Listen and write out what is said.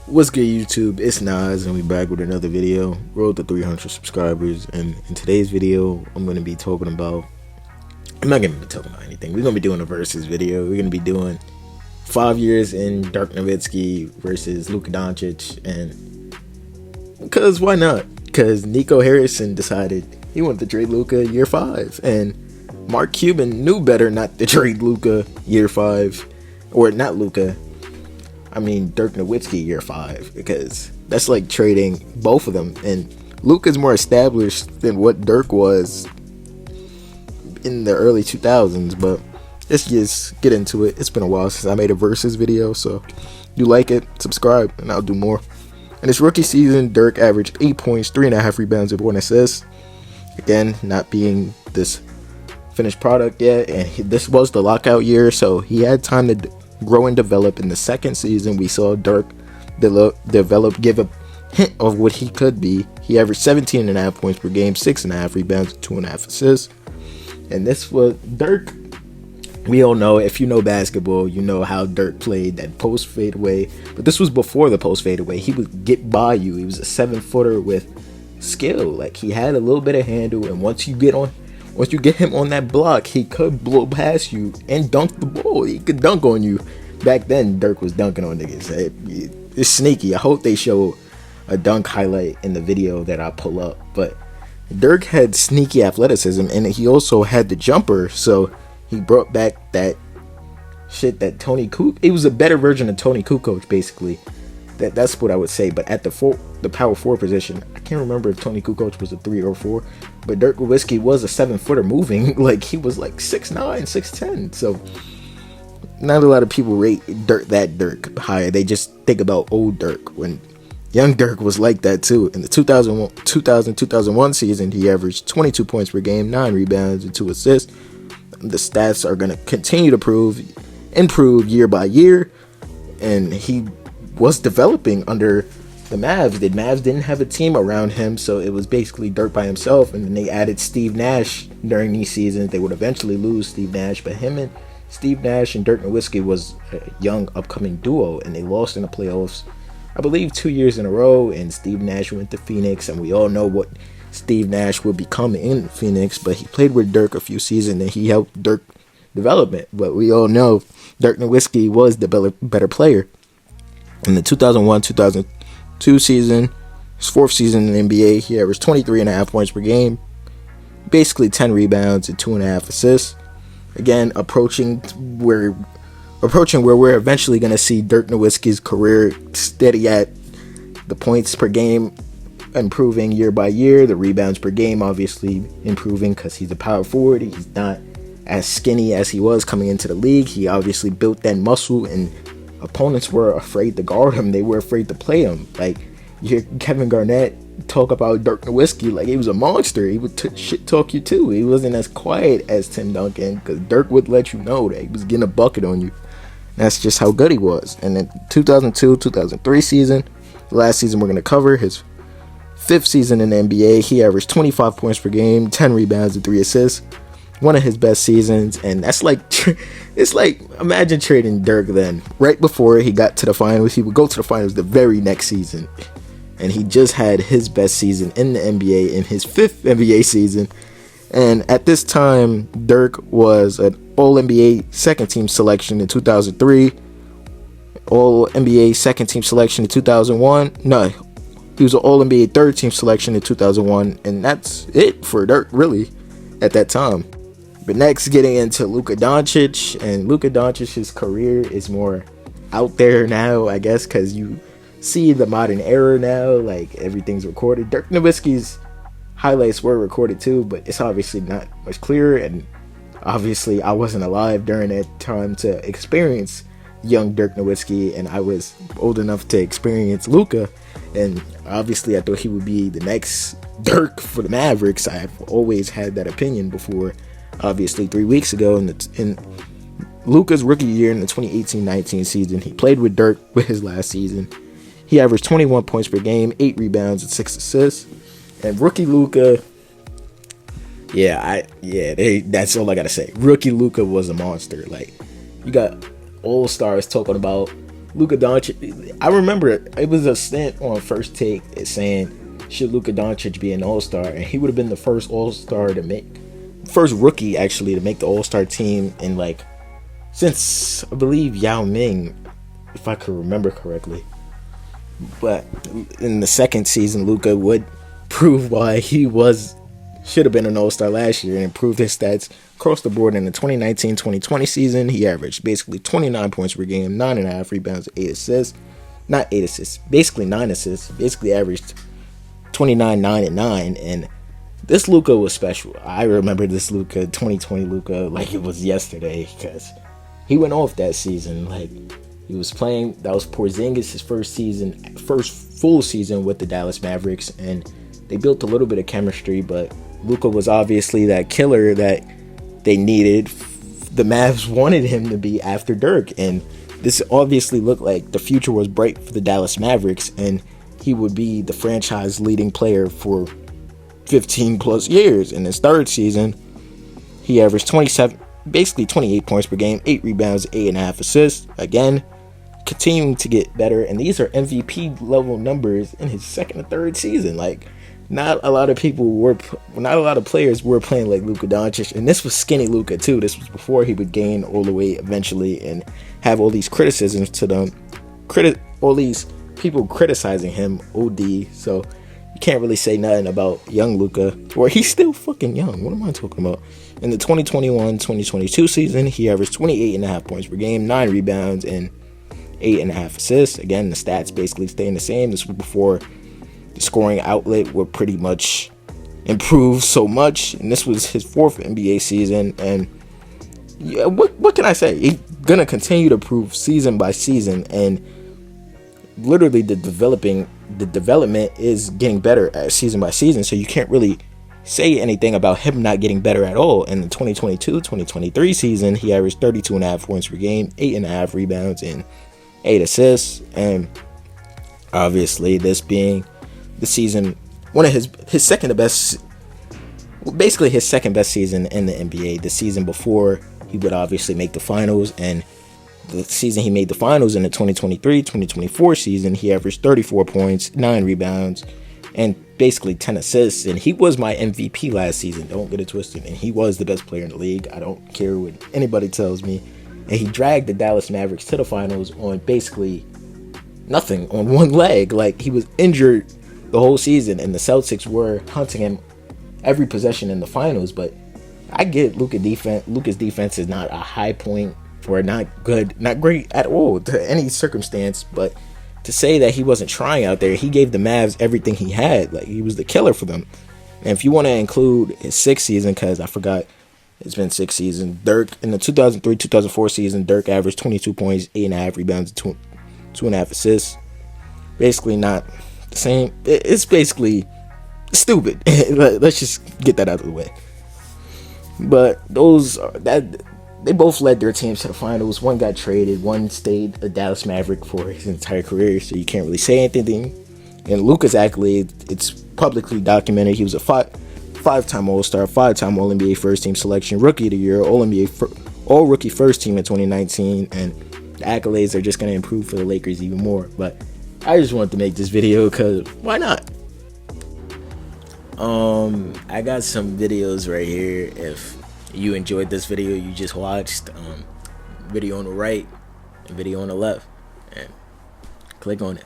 What's good, YouTube? It's Nas, and we back with another video. Road to 300 subscribers, and in today's video, I'm not going to be talking about anything. We're going to be doing a versus video. We're going to be doing 5 years in Dirk Nowitzki versus Luka Doncic, and because why not? Because Nico Harrison decided he wanted to trade Luka year 5, and Mark Cuban knew better not to trade Luka year 5, or not Luka. I mean Dirk Nowitzki year 5, because that's like trading both of them, and Luka's more established than what Dirk was in the early 2000s. But let's just get into it. It's been a while since I made a versus video, so you like it, subscribe, and I'll do more. In his rookie season, Dirk averaged 8 points, 3.5 rebounds, and 1 assist. Again, not being this finished product yet, and this was the lockout year, so he had time to grow and develop. In the second season, we saw Dirk develop, give a hint of what he could be. He averaged 17.5 points per game, 6.5 rebounds, 2.5 assists. And this was Dirk. We all know, if you know basketball, you know how Dirk played that post fadeaway. But this was before the post fadeaway. He would get by you. He was a 7-footer with skill. Like, he had a little bit of handle, and once you get him on that block, he could blow past you and dunk the ball. He could dunk on you. Back then, Dirk was dunking on niggas. It's sneaky. I hope they show a dunk highlight in the video that I pull up. But Dirk had sneaky athleticism, and he also had the jumper. So he brought back that shit that Tony Kukoc. It was a better version of Tony Kukoc, basically. That's what I would say. But at the power forward position, I can't remember if Tony Kukoc was a 3 or 4, but Dirk Nowitzki was a 7-footer moving. Like, he was like 6'9", 6'10". So not a lot of people rate Dirk high. They just think about old Dirk, when young Dirk was like that too. In the 2000-2001 season, he averaged 22 points per game, 9 rebounds, and 2 assists. The stats are going to continue to improve year by year, and he was developing under the Mavs. The Mavs didn't have a team around him, so it was basically Dirk by himself, and then they added Steve Nash during these seasons. They would eventually lose Steve Nash, but him and Steve Nash and Dirk Nowitzki was a young upcoming duo, and they lost in the playoffs, I believe, 2 years in a row, and Steve Nash went to Phoenix, and we all know what Steve Nash would become in Phoenix. But he played with Dirk a few seasons, and he helped Dirk development. But we all know Dirk Nowitzki was the better player. In the 2001-2002 season, his 4th season in the NBA, he averaged 23.5 points per game, basically 10 rebounds and 2.5 assists. Again, approaching where we're eventually going to see Dirk Nowitzki's career steady at the points per game improving year by year, the rebounds per game obviously improving because he's a power forward. He's not as skinny as he was coming into the league. He obviously built that muscle, and opponents were afraid to guard him. They were afraid to play him. Like, you hear Kevin Garnett talk about Dirk Nowitzki like he was a monster. He would shit talk you too. He wasn't as quiet as Tim Duncan, because Dirk would let you know that he was getting a bucket on you. That's just how good he was. And then 2002-2003 season, the last season we're going to cover, his 5th season in the NBA, he averaged 25 points per game, 10 rebounds, and 3 assists. One of his best seasons, and that's like, it's like, imagine trading Dirk then. Right before he got to the finals, he would go to the finals the very next season, and he just had his best season in the NBA in his 5th NBA season. And at this time, Dirk was an All-NBA second-team selection in 2003, All-NBA second-team selection in 2001. No, he was an All-NBA third-team selection in 2001, and that's it for Dirk, really, at that time. But next, getting into Luka Doncic, and Luka Doncic's career is more out there now, I guess, because you see the modern era now, like everything's recorded. Dirk Nowitzki's highlights were recorded too, but it's obviously not much clearer, and obviously I wasn't alive during that time to experience young Dirk Nowitzki, and I was old enough to experience Luka, and obviously I thought he would be the next Dirk for the Mavericks. I've always had that opinion before. Obviously 3 weeks ago in Luka's rookie year in the 2018-19 season, he played with Dirk with his last season. He averaged 21 points per game, 8 rebounds, and 6 assists. And rookie Luka, that's all I gotta say. Rookie Luka was a monster. Like, you got all stars talking about Luka Doncic. I remember it was a stint on First Take saying, should Luka Doncic be an All-Star? And he would have been the first All-Star to make, first rookie actually to make the All-Star team in like, since I believe Yao Ming, if I could remember correctly. But in the second season, Luka would prove why he should have been an All-Star last year and improved his stats across the board. In the 2019-2020 season, he averaged basically 29 points per game, 9.5 rebounds, 8 assists. Not 8 assists, basically 9 assists. Basically averaged 29, 9, and 9. And this Luka was special. I remember this Luka, 2020 Luka, like it was yesterday, because he went off that season. Like, he was playing, that was Porzingis' first full season with the Dallas Mavericks, and they built a little bit of chemistry, but Luka was obviously that killer that they needed. The Mavs wanted him to be after Dirk, and this obviously looked like the future was bright for the Dallas Mavericks, and he would be the franchise leading player for 15 plus years. In his third season, he averaged 28 points per game, 8 rebounds, 8.5 assists. Again, continuing to get better, and these are MVP level numbers in his second and third season. Like, not a lot of players were playing like Luka Doncic, and this was skinny Luka too. This was before he would gain all the weight eventually and have all these criticisms to them, all these people criticizing him OD. So you can't really say nothing about young Luka, or he's still fucking young. What am I talking about? In the 2021-2022 season, he averaged 28.5 points per game, 9 rebounds, and 8.5 assists. Again, the stats basically staying the same. This was before the scoring outlet would pretty much improve so much, and this was his 4th NBA season. And yeah, what can I say? He's gonna continue to prove season by season, and literally the development is getting better as season by season. So you can't really say anything about him not getting better at all. In the 2022-2023 season, he averaged 32.5 points per game, 8.5 rebounds, and 8 assists. And obviously, this being the season, one of his second best season in the NBA. The season before, he would obviously make the finals, and the season he made the finals in the 2023-2024 season, he averaged 34 points, 9 rebounds, and basically 10 assists. And he was my MVP last season, don't get it twisted, and he was the best player in the league. I don't care what anybody tells me. And he dragged the Dallas Mavericks to the finals on basically nothing, on one leg. Like, he was injured the whole season, and the Celtics were hunting him every possession in the finals. But I get Luka's defense is not a high point, or not good, not great at all to any circumstance. But to say that he wasn't trying out there, he gave the Mavs everything he had. Like, he was the killer for them. And if you want to include his 6th season, because I forgot it's been 6 seasons, Dirk, in the 2003-2004 season, Dirk averaged 22 points, 8.5 rebounds, 2.5 assists. Basically not the same. It's basically stupid. Let's just get that out of the way. But they both led their teams to the finals. One got traded, one stayed a Dallas Maverick for his entire career, so you can't really say anything. And Luka's accolade, it's publicly documented. He was a five-time All-Star, 5-time All-NBA first-team selection, Rookie of the Year, All-Rookie first team in 2019, and the accolades are just going to improve for the Lakers even more. But I just wanted to make this video because why not? I got some videos right here. If you enjoyed this video you just watched, video on the right and video on the left, and click on it.